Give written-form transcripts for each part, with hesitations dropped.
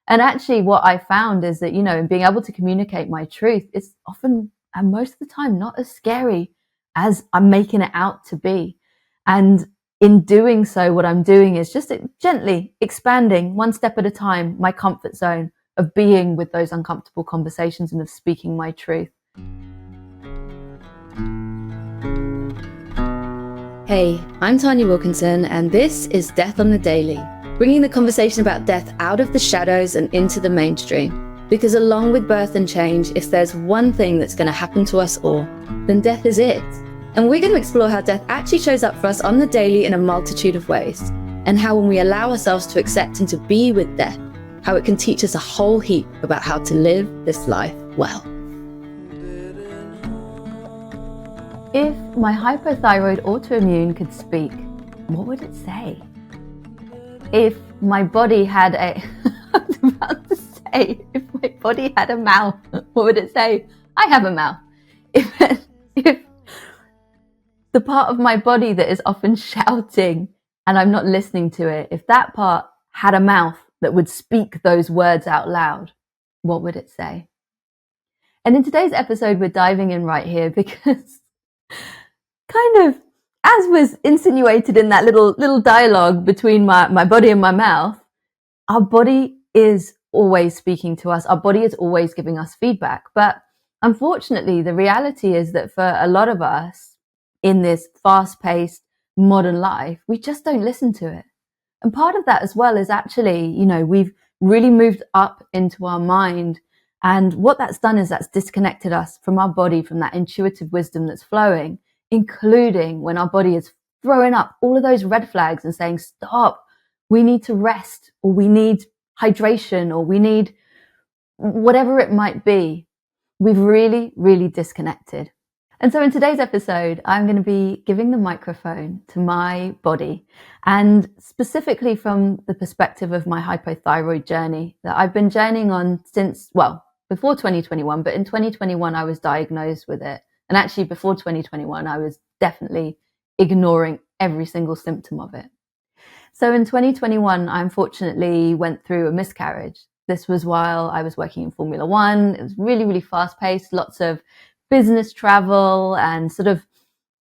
And actually what I found is that, in being able to communicate my truth, it's often and most of the time not as scary as I'm making it out to be. And in doing so, what I'm doing is just gently expanding one step at a time, my comfort zone of being with those uncomfortable conversations and of speaking my truth. Hey, I'm Tanya Wilkinson, and this is Death on the Daily, bringing the conversation about death out of the shadows and into the mainstream. Because along with birth and change, if there's one thing that's going to happen to us all, then death is it. And we're going to explore how death actually shows up for us on the daily in a multitude of ways, and how when we allow ourselves to accept and to be with death, how it can teach us a whole heap about how to live this life well. If my hypothyroid autoimmune could speak, what would it say? If my body had I was about to say, if my body had a mouth, what would it say? I have a mouth. If the part of my body that is often shouting and I'm not listening to it, if that part had a mouth that would speak those words out loud, what would it say? And in today's episode, we're diving in right here because kind of, as was insinuated in that little dialogue between my body and my mouth, our body is always speaking to us. Our body is always giving us feedback. But unfortunately, the reality is that for a lot of us in this fast-paced modern life, we just don't listen to it. And part of that as well is actually, we've really moved up into our mind. And what that's done is that's disconnected us from our body, from that intuitive wisdom that's flowing, including when our body is throwing up all of those red flags and saying, stop, we need to rest, or we need hydration, or we need whatever it might be. We've really, really disconnected. And so in today's episode, I'm going to be giving the microphone to my body, and specifically from the perspective of my hypothyroid journey that I've been journeying on since, before 2021, but in 2021, I was diagnosed with it. And actually before 2021, I was definitely ignoring every single symptom of it. So in 2021, I unfortunately went through a miscarriage. This was while I was working in Formula One. It was really, really fast paced, lots of business travel and sort of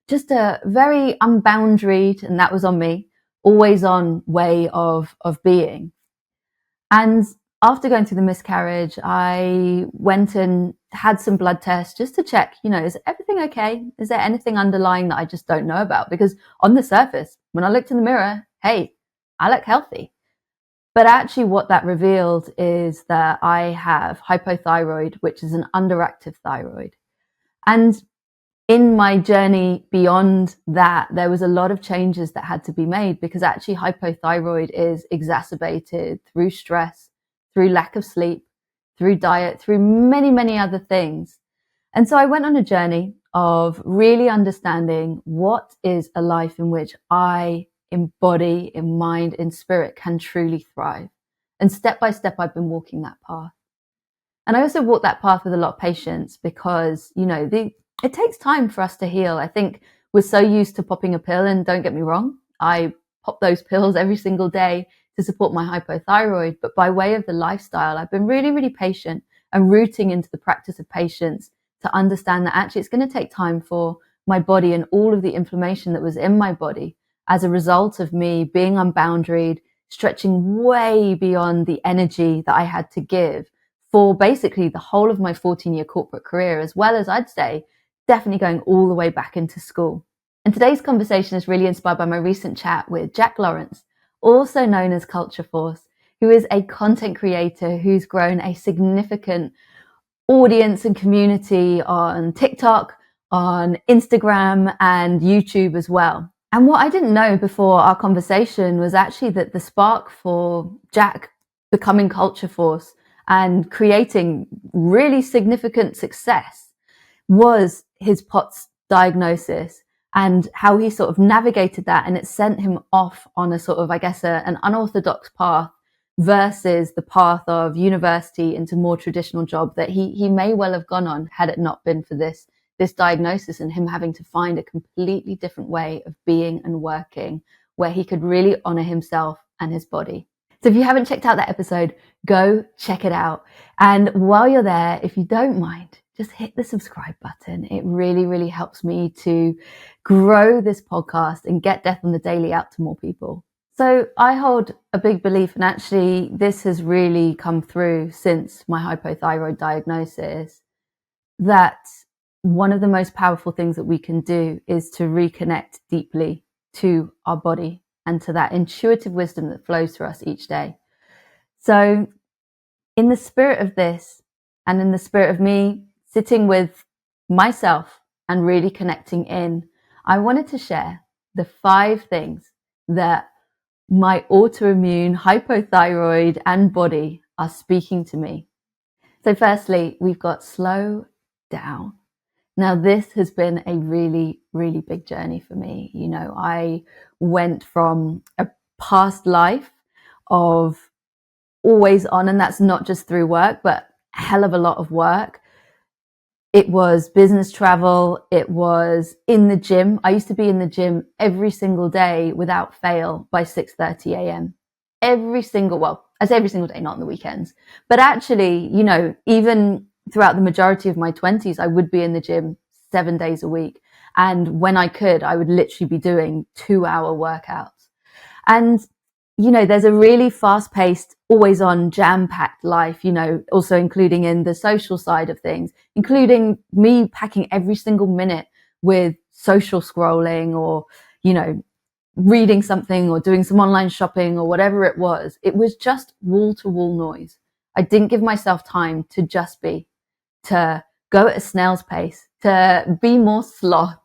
just a very unboundaried, and that was on me, always on way of being. And after going through the miscarriage, I went and had some blood tests just to check, is everything okay? Is there anything underlying that I just don't know about? Because on the surface, when I looked in the mirror, hey, I look healthy. But actually what that revealed is that I have hypothyroid, which is an underactive thyroid. And in my journey beyond that, there was a lot of changes that had to be made, because actually hypothyroid is exacerbated through stress, through lack of sleep, through diet, through many, many other things. And so I went on a journey of really understanding what is a life in which I, in body, in mind, in spirit, can truly thrive. And step by step, I've been walking that path. And I also walked that path with a lot of patience because, it takes time for us to heal. I think we're so used to popping a pill, and don't get me wrong, I pop those pills every single day to support my hypothyroid. But by way of the lifestyle, I've been really, really patient and rooting into the practice of patience to understand that actually it's going to take time for my body and all of the inflammation that was in my body as a result of me being unboundaried, stretching way beyond the energy that I had to give for basically the whole of my 14-year corporate career, as well as, I'd say, definitely going all the way back into school. And today's conversation is really inspired by my recent chat with Jack Lawrence, also known as Culture Force, who is a content creator who's grown a significant audience and community on TikTok, on Instagram, and YouTube as well. And what I didn't know before our conversation was actually that the spark for Jack becoming Culture Force and creating really significant success was his POTS diagnosis and how he sort of navigated that. And it sent him off on a sort of, an unorthodox path versus the path of university into more traditional job that he may well have gone on had it not been for this diagnosis and him having to find a completely different way of being and working where he could really honor himself and his body. So if you haven't checked out that episode, go check it out. And while you're there, if you don't mind, just hit the subscribe button. It really, really helps me to grow this podcast and get Death on the Daily out to more people. So I hold a big belief, and actually this has really come through since my hypothyroid diagnosis, that one of the most powerful things that we can do is to reconnect deeply to our body and to that intuitive wisdom that flows through us each day. So in the spirit of this, and in the spirit of me sitting with myself and really connecting in, I wanted to share the 5 things that my autoimmune, hypothyroid, and body are speaking to me. So firstly, we've got slow down. Now, this has been a really, really big journey for me. You know, I went from a past life of always on, and that's not just through work, but a hell of a lot of work. It was business travel. It was in the gym. I used to be in the gym every single day without fail by 6:30 a.m. Every single, well, I say every single day, not on the weekends, but actually, you know, even throughout the majority of my 20s, I would be in the gym 7 days a week. And when I could, I would literally be doing 2-hour workouts. And you know, there's a really fast-paced, always-on, jam-packed life, you know, also including in the social side of things, including me packing every single minute with social scrolling or, you know, reading something or doing some online shopping or whatever it was. It was just wall-to-wall noise. I didn't give myself time to just be, to go at a snail's pace, to be more sloth.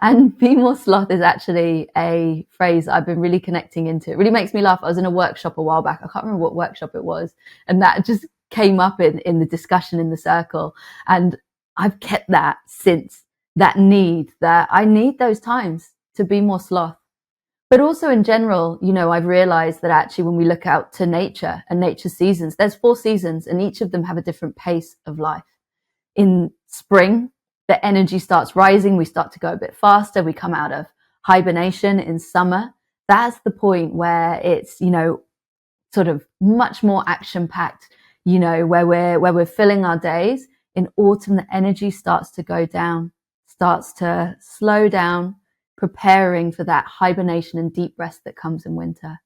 And be more sloth is actually a phrase I've been really connecting into. It really makes me laugh. I was in a workshop a while back. I can't remember what workshop it was. And that just came up in the discussion in the circle. And I've kept that since, that need, that I need those times to be more sloth. But also in general, you know, I've realized that actually when we look out to nature and nature's seasons, there's 4 seasons and each of them have a different pace of life. In spring, the energy starts rising. We start to go a bit faster. We come out of hibernation. In summer, that's the point where it's, you know, sort of much more action packed, you know, where we're filling our days. In autumn, the energy starts to go down, starts to slow down, preparing for that hibernation and deep rest that comes in winter.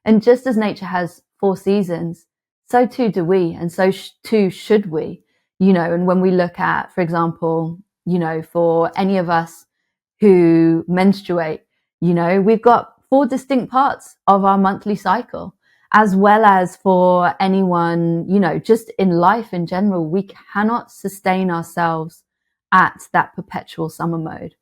And just as nature has 4 seasons, so too do we, and so too should we. You know, and when we look at, for example, you know, for any of us who menstruate, you know, we've got 4 distinct parts of our monthly cycle, as well as for anyone, you know, just in life in general, we cannot sustain ourselves at that perpetual summer mode.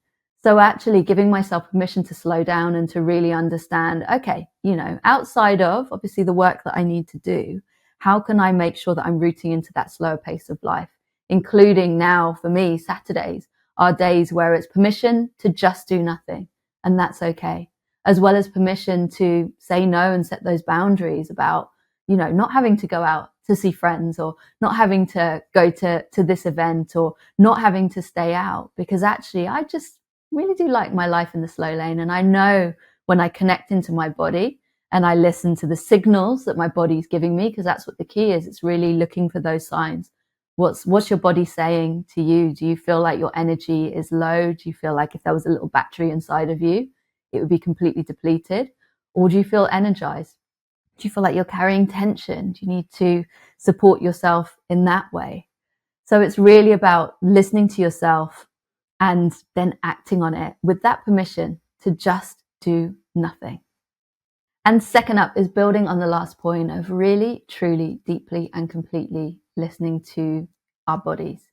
So actually giving myself permission to slow down and to really understand, okay, you know, outside of obviously the work that I need to do, how can I make sure that I'm rooting into that slower pace of life, including now for me, Saturdays are days where it's permission to just do nothing. And that's okay. As well as permission to say no and set those boundaries about, you know, not having to go out to see friends or not having to go to this event or not having to stay out, because actually I just really do like my life in the slow lane. And I know when I connect into my body and I listen to the signals that my body's giving me, because that's what the key is. It's really looking for those signs. What's your body saying to you? Do you feel like your energy is low? Do you feel like if there was a little battery inside of you, it would be completely depleted? Or do you feel energized? Do you feel like you're carrying tension? Do you need to support yourself in that way? So it's really about listening to yourself and then acting on it with that permission to just do nothing. And second up is building on the last point of really, truly, deeply and completely listening to our bodies.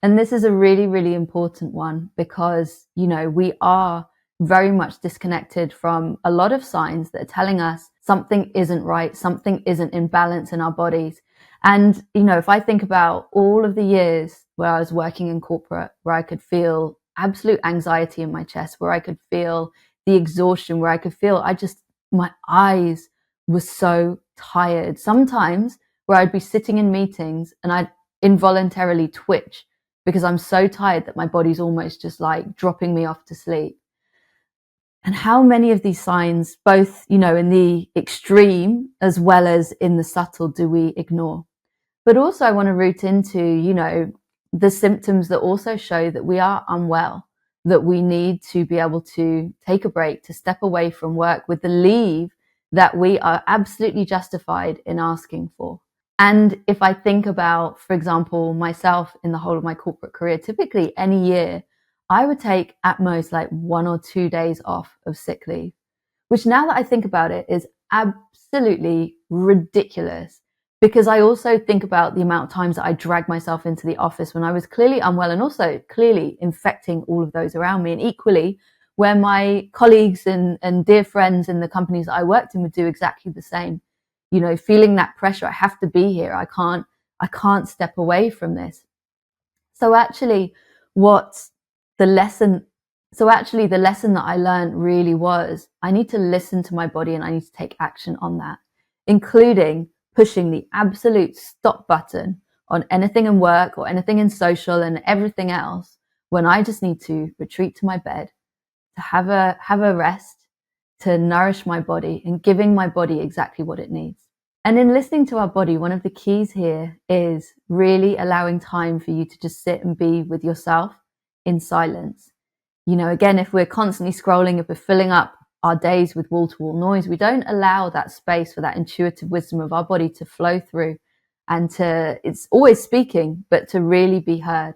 And this is a really, really important one because, you know, we are very much disconnected from a lot of signs that are telling us something isn't right, something isn't in balance in our bodies. And, you know, if I think about all of the years where I was working in corporate, where I could feel absolute anxiety in my chest, where I could feel the exhaustion, where I could feel my eyes were so tired. Sometimes where I'd be sitting in meetings and I'd involuntarily twitch because I'm so tired that my body's almost just like dropping me off to sleep. And how many of these signs, both, in the extreme as well as in the subtle, do we ignore? But also I want to root into, the symptoms that also show that we are unwell, that we need to be able to take a break, to step away from work with the leave that we are absolutely justified in asking for. And if I think about, for example, myself in the whole of my corporate career, typically any year, I would take at most like 1 or 2 days off of sick leave, which now that I think about it is absolutely ridiculous, because I also think about the amount of times that I dragged myself into the office when I was clearly unwell and also clearly infecting all of those around me. And equally, where my colleagues and dear friends in the companies that I worked in would do exactly the same, feeling that pressure. I have to be here. I can't step away from this. So actually what the lesson the lesson that I learned really was I need to listen to my body and I need to take action on that, including pushing the absolute stop button on anything in work or anything in social and everything else when I just need to retreat to my bed, to have a rest, to nourish my body and giving my body exactly what it needs. And in listening to our body, one of the keys here is really allowing time for you to just sit and be with yourself in silence. Again, if we're constantly scrolling, if we're filling up our days with wall-to-wall noise, we don't allow that space for that intuitive wisdom of our body to flow through and it's always speaking, but to really be heard.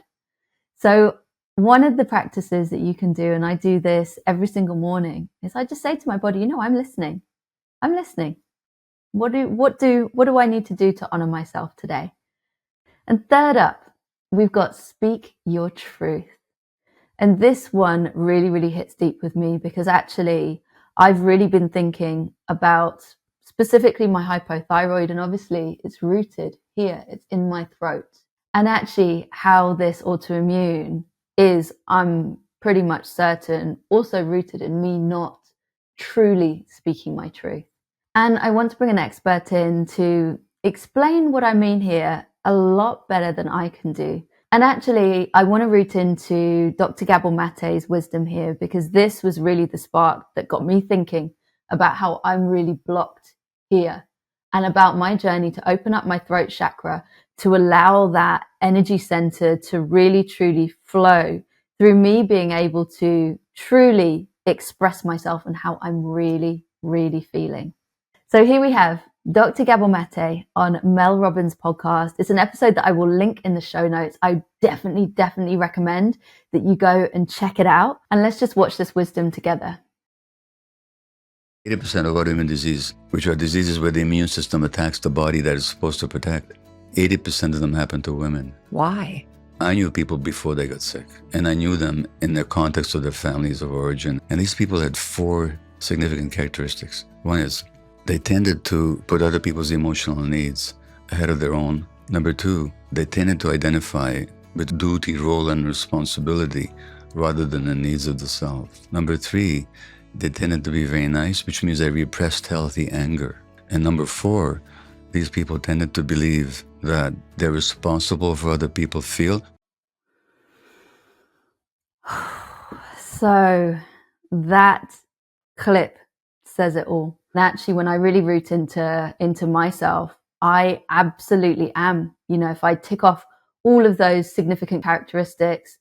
So one of the practices that you can do, and I do this every single morning, is I just say to my body, I'm listening. I'm listening. What do I need to do to honor myself today? And third up, we've got speak your truth. And this one really, really hits deep with me because actually I've really been thinking about specifically my hypothyroid, and obviously it's rooted here, it's in my throat. And actually how this autoimmune is, I'm pretty much certain, also rooted in me not truly speaking my truth. And I want to bring an expert in to explain what I mean here a lot better than I can do. And actually, I want to root into Dr. Gabor Mate's wisdom here, because this was really the spark that got me thinking about how I'm really blocked here and about my journey to open up my throat chakra to allow that energy center to really, truly flow through me being able to truly express myself and how I'm really, really feeling. So here we have Dr. Gabor Mate on Mel Robbins' podcast. It's an episode that I will link in the show notes. I definitely recommend that you go and check it out. And let's just watch this wisdom together. 80% of autoimmune disease, which are diseases where the immune system attacks the body that it's supposed to protect, 80% of them happen to women. Why? I knew people before they got sick, and I knew them in the context of their families of origin. And these people had 4 significant characteristics. One is they tended to put other people's emotional needs ahead of their own. Number 2, they tended to identify with duty, role, and responsibility rather than the needs of the self. Number 3, they tended to be very nice, which means they repressed healthy anger. And number 4, these people tended to believe that they're responsible for other people feel. So that clip says it all. And actually, when I really root into myself, I absolutely am. If I tick off all of those significant characteristics,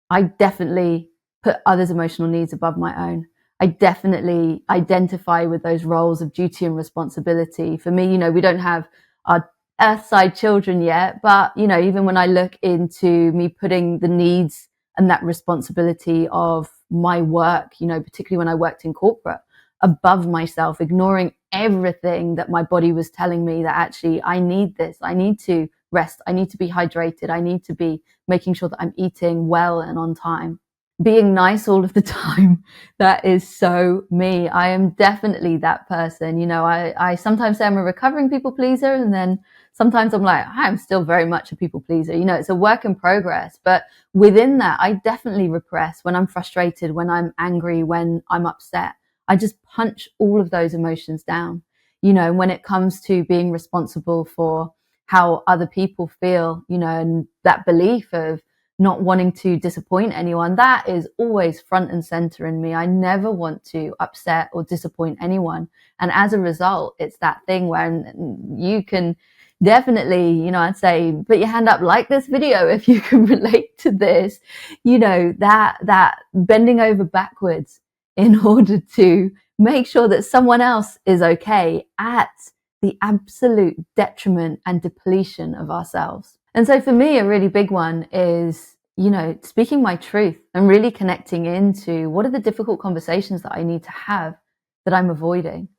I definitely put others' emotional needs above my own. I definitely identify with those roles of duty and responsibility. For me, we don't have our earthside children yet, but, even when I look into me putting the needs and that responsibility of my work, particularly when I worked in corporate, above myself, ignoring everything that my body was telling me that actually I need this, I need to rest, I need to be hydrated, I need to be making sure that I'm eating well and on time, being nice all of the time. That is so me. I am definitely that person. I sometimes say I'm a recovering people pleaser, and then sometimes I'm like, I'm still very much a people pleaser. It's a work in progress, but within that, I definitely repress when I'm frustrated, when I'm angry, when I'm upset. I just punch all of those emotions down. When it comes to being responsible for how other people feel, and that belief of not wanting to disappoint anyone. That is always front and center in me. I never want to upset or disappoint anyone. And as a result, it's that thing where you can definitely, I'd say put your hand up, like this video if you can relate to this, that bending over backwards in order to make sure that someone else is okay at the absolute detriment and depletion of ourselves. And so for me, a really big one is, speaking my truth and really connecting into what are the difficult conversations that I need to have that I'm avoiding.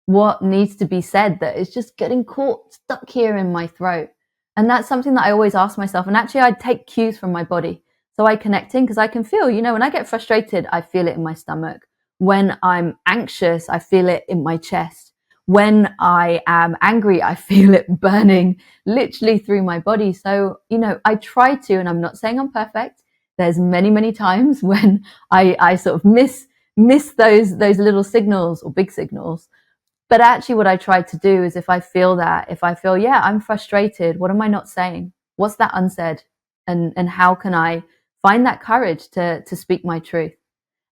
What needs to be said that is just getting caught, stuck here in my throat. And that's something that I always ask myself. And actually, I take cues from my body. So I connect in because I can feel, when I get frustrated, I feel it in my stomach. When I'm anxious, I feel it in my chest. When I am angry, I feel it burning literally through my body. So, I try to, and I'm not saying I'm perfect. There's many, many times when I sort of miss those little signals or big signals. But actually what I try to do is if I feel, yeah, I'm frustrated, what am I not saying? What's that unsaid? And how can I find that courage to speak my truth?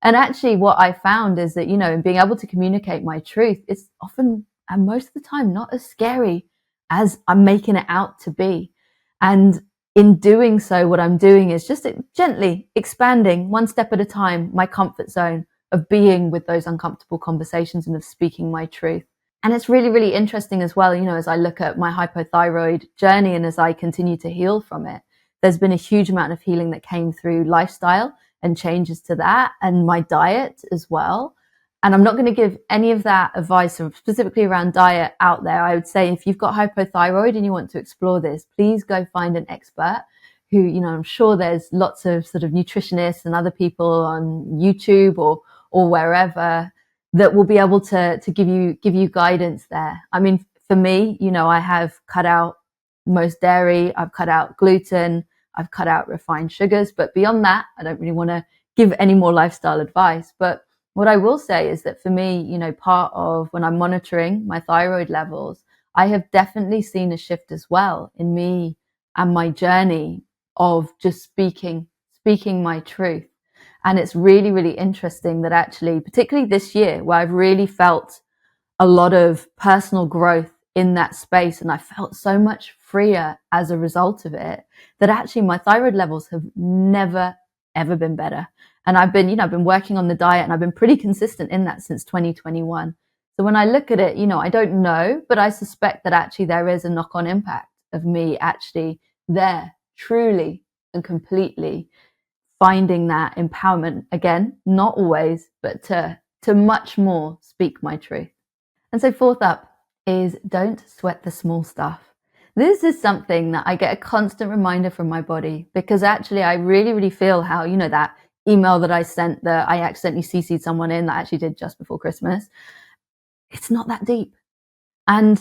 And actually what I found is that, in being able to communicate my truth, it's often, and most of the time, not as scary as I'm making it out to be. And in doing so, what I'm doing is just gently expanding one step at a time, my comfort zone of being with those uncomfortable conversations and of speaking my truth. And it's really, really interesting as well, as I look at my hypothyroid journey and as I continue to heal from it, there's been a huge amount of healing that came through lifestyle and changes to that and my diet as well. And I'm not going to give any of that advice specifically around diet out there. I would say if you've got hypothyroid and you want to explore this, please go find an expert who, I'm sure there's lots of sort of nutritionists and other people on YouTube or wherever that will be able to give you guidance there. I mean, for me, I have cut out most dairy, I've cut out gluten, I've cut out refined sugars, but beyond that, I don't really want to give any more lifestyle advice. But what I will say is that for me, part of when I'm monitoring my thyroid levels, I have definitely seen a shift as well in me and my journey of just speaking my truth. And it's really, really interesting that actually, particularly this year, where I've really felt a lot of personal growth in that space, and I felt so much freer as a result of it, that actually my thyroid levels have never, ever been better. And I've been working on the diet and I've been pretty consistent in that since 2021. So when I look at it, I don't know, but I suspect that actually there is a knock-on impact of me actually there, truly and completely finding that empowerment, again, not always, but to much more speak my truth. And so fourth up is don't sweat the small stuff. This is something that I get a constant reminder from my body because actually I really, really feel how, that email that I sent that I accidentally CC'd someone in that I actually did just before Christmas. It's not that deep. And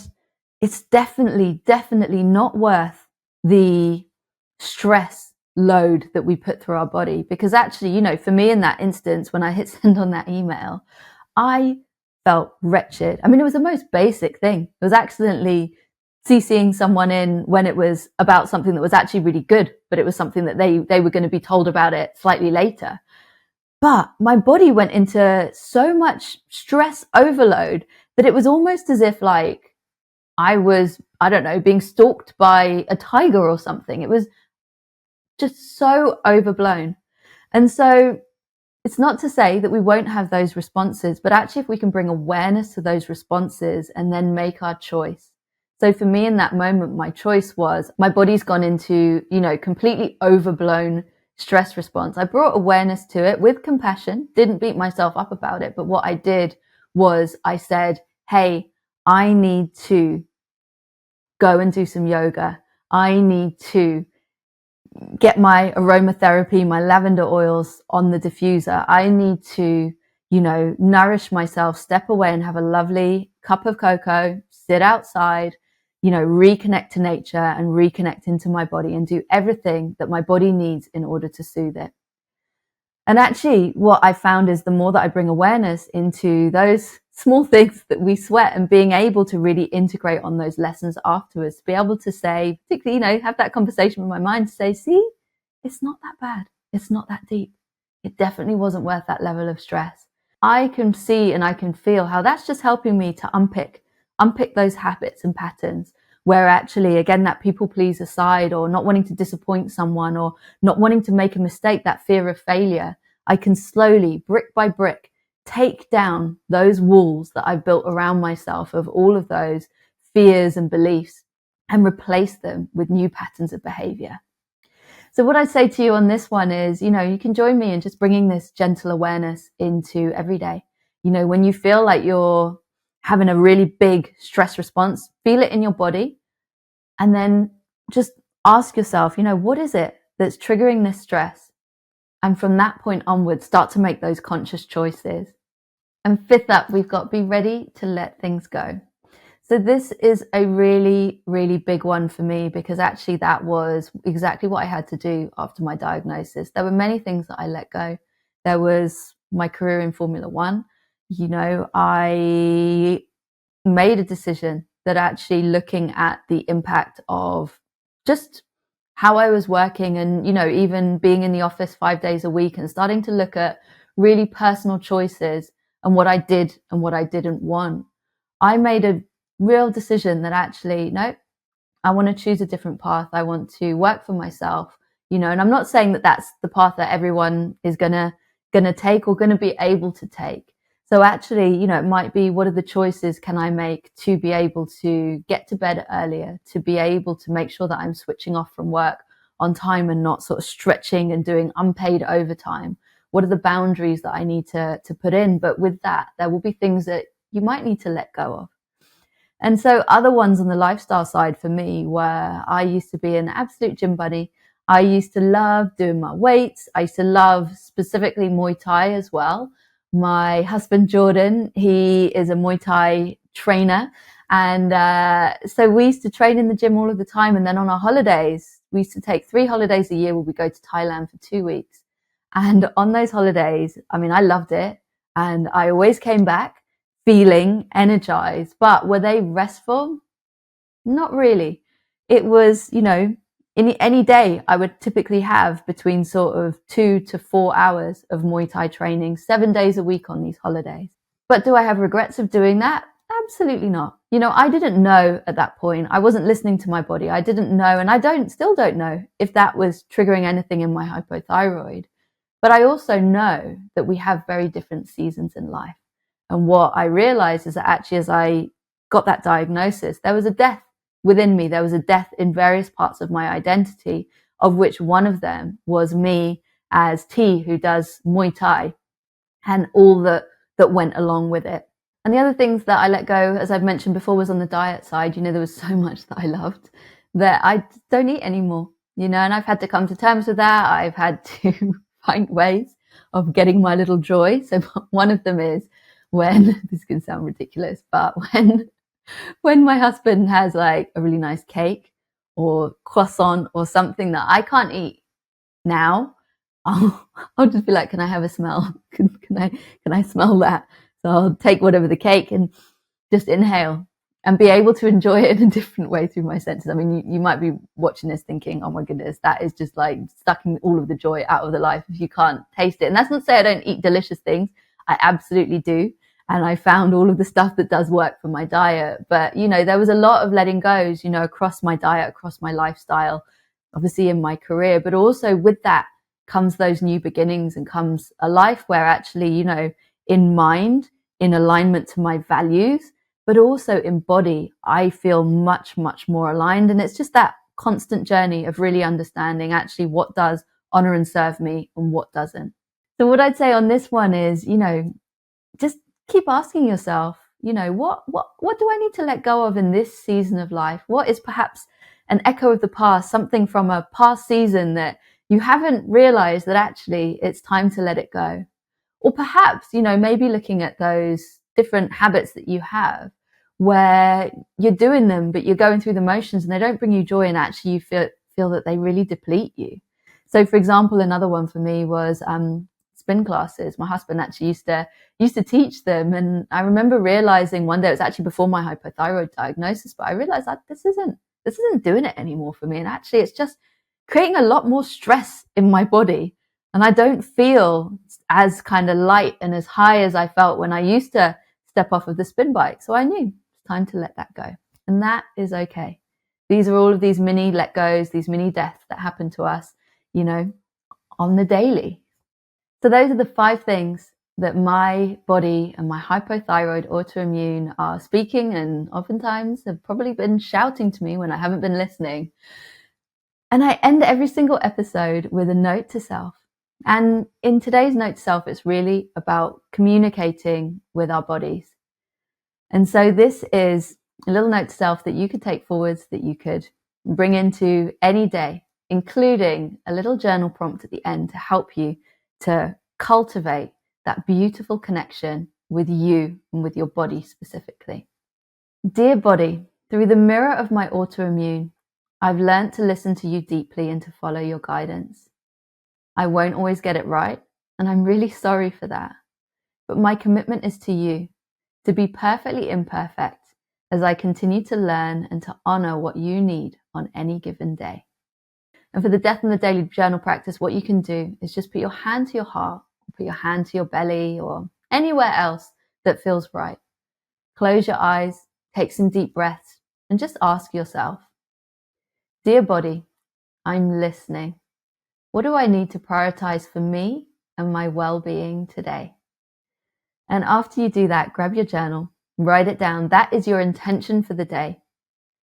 it's definitely not worth the stress load that we put through our body. Because actually, for me in that instance, when I hit send on that email, I felt wretched. I mean, it was the most basic thing. It was accidentally CCing someone in when it was about something that was actually really good, but it was something that they were going to be told about it slightly later. But my body went into so much stress overload that it was almost as if like I was, I don't know, being stalked by a tiger or something. It was just so overblown. And so it's not to say that we won't have those responses, but actually if we can bring awareness to those responses and then make our choice. So for me in that moment, my choice was my body's gone into, completely overblown stress response. I brought awareness to it with compassion, didn't beat myself up about it. But what I did was I said, hey, I need to go and do some yoga. I need to get my aromatherapy, my lavender oils on the diffuser. I need to, nourish myself, step away and have a lovely cup of cocoa, sit outside, reconnect to nature and reconnect into my body and do everything that my body needs in order to soothe it. And actually what I found is the more that I bring awareness into those small things that we sweat and being able to really integrate on those lessons afterwards, to be able to say, particularly, have that conversation with my mind to say, see, it's not that bad. It's not that deep. It definitely wasn't worth that level of stress. I can see and I can feel how that's just helping me to unpick those habits and patterns where actually, again, that people pleaser side, or not wanting to disappoint someone, or not wanting to make a mistake, that fear of failure, I can slowly, brick by brick, take down those walls that I've built around myself of all of those fears and beliefs and replace them with new patterns of behavior. So what I say to you on this one is, you can join me in just bringing this gentle awareness into every day. When you feel like you're having a really big stress response, feel it in your body, and then just ask yourself, what is it that's triggering this stress? And from that point onwards, start to make those conscious choices. And fifth up, we've got be ready to let things go. So this is a really, really big one for me, because actually that was exactly what I had to do after my diagnosis. There were many things that I let go. There was my career in Formula One. I made a decision that actually looking at the impact of just how I was working and, even being in the office 5 days a week and starting to look at really personal choices and what I did and what I didn't want, I made a real decision that actually, no, I want to choose a different path. I want to work for myself, and I'm not saying that that's the path that everyone is going to take or going to be able to take. So actually, it might be, what are the choices can I make to be able to get to bed earlier, to be able to make sure that I'm switching off from work on time and not sort of stretching and doing unpaid overtime? What are the boundaries that I need to put in? But with that, there will be things that you might need to let go of. And so other ones on the lifestyle side for me were, I used to be an absolute gym bunny. I used to love doing my weights. I used to love specifically Muay Thai as well. My husband, Jordan, he is a Muay Thai trainer. And so we used to train in the gym all of the time. And then on our holidays, we used to take 3 holidays a year where we go to Thailand for 2 weeks. And on those holidays, I loved it. And I always came back feeling energized. But were they restful? Not really. It was, in any day, I would typically have between sort of 2 to 4 hours of Muay Thai training, 7 days a week on these holidays. But do I have regrets of doing that? Absolutely not. I didn't know at that point. I wasn't listening to my body. I didn't know, and I still don't know if that was triggering anything in my hypothyroid. But I also know that we have very different seasons in life. And what I realized is that actually, as I got that diagnosis, there was a death within me. There was a death in various parts of my identity, of which one of them was me as T, who does Muay Thai, and all that went along with it. And the other things that I let go, as I've mentioned before, was on the diet side. There was so much that I loved that I don't eat anymore, and I've had to come to terms with that. I've had to find ways of getting my little joy. So one of them is when, this can sound ridiculous, but when my husband has like a really nice cake or croissant or something that I can't eat now, I'll just be like, can I have a smell? Can I smell that? So I'll take whatever the cake and just inhale and be able to enjoy it in a different way through my senses. You might be watching this thinking, oh my goodness, that is just like sucking all of the joy out of the life if you can't taste it. And that's not to say I don't eat delicious things. I absolutely do. And I found all of the stuff that does work for my diet. But, there was a lot of letting goes, across my diet, across my lifestyle, obviously in my career. But also with that comes those new beginnings and comes a life where actually, in mind, in alignment to my values, but also in body, I feel much, much more aligned. And it's just that constant journey of really understanding actually what does honor and serve me and what doesn't. So what I'd say on this one is, just keep asking yourself, what do I need to let go of in this season of life? What is perhaps an echo of the past, something from a past season that you haven't realized that actually it's time to let it go? Or perhaps, maybe looking at those different habits that you have where you're doing them, but you're going through the motions and they don't bring you joy, and actually you feel that they really deplete you. So for example, another one for me was spin classes. My husband actually used to teach them. And I remember realizing one day, it was actually before my hypothyroid diagnosis, but I realized that this isn't doing it anymore for me. And actually it's just creating a lot more stress in my body. And I don't feel as kind of light and as high as I felt when I used to step off of the spin bike. So I knew it's time to let that go. And that is okay. These are all of these mini let goes, these mini deaths that happen to us, on the daily. So those are the 5 things that my body and my hypothyroid autoimmune are speaking, and oftentimes have probably been shouting to me when I haven't been listening. And I end every single episode with a note to self. And in today's note to self, it's really about communicating with our bodies. And so this is a little note to self that you could take forwards, that you could bring into any day, including a little journal prompt at the end to help you to cultivate that beautiful connection with you and with your body specifically. Dear body, through the mirror of my autoimmune, I've learned to listen to you deeply and to follow your guidance. I won't always get it right, and I'm really sorry for that. But my commitment is to you, to be perfectly imperfect as I continue to learn and to honor what you need on any given day. And for the Death in the Daily journal practice, what you can do is just put your hand to your heart, put your hand to your belly, or anywhere else that feels right. Close your eyes, take some deep breaths, and just ask yourself, dear body, I'm listening. What do I need to prioritize for me and my well-being today? And after you do that, grab your journal, write it down. That is your intention for the day.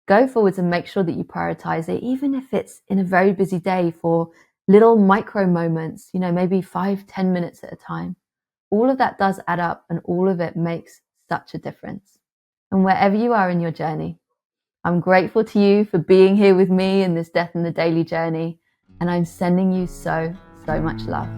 Go forwards and make sure that you prioritize it, even if it's in a very busy day, for little micro moments, maybe 5-10 minutes at a time. All of that does add up, and all of it makes such a difference. And wherever you are in your journey, I'm grateful to you for being here with me in this Death in the Daily journey. And I'm sending you so, so much love.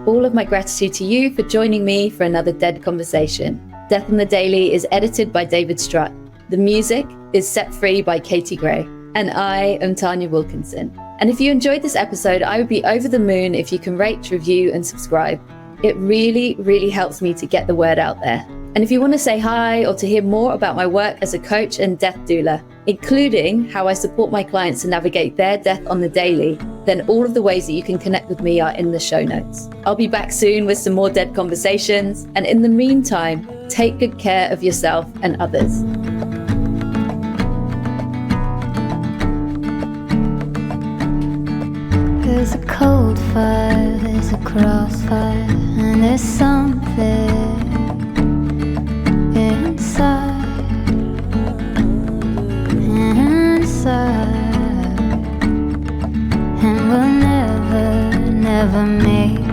All of my gratitude to you for joining me for another Dead Conversation. Death in the Daily is edited by David Strutt. The music is Set Free by Katie Gray. And I am Tanya Wilkinson. And if you enjoyed this episode, I would be over the moon if you can rate, review, and subscribe. It really, really helps me to get the word out there. And if you want to say hi or to hear more about my work as a coach and death doula, including how I support my clients to navigate their death on the daily, then all of the ways that you can connect with me are in the show notes. I'll be back soon with some more Dead Conversations. And in the meantime, take good care of yourself and others. There's a cold fire, there's a crossfire, and there's something inside, and we'll never make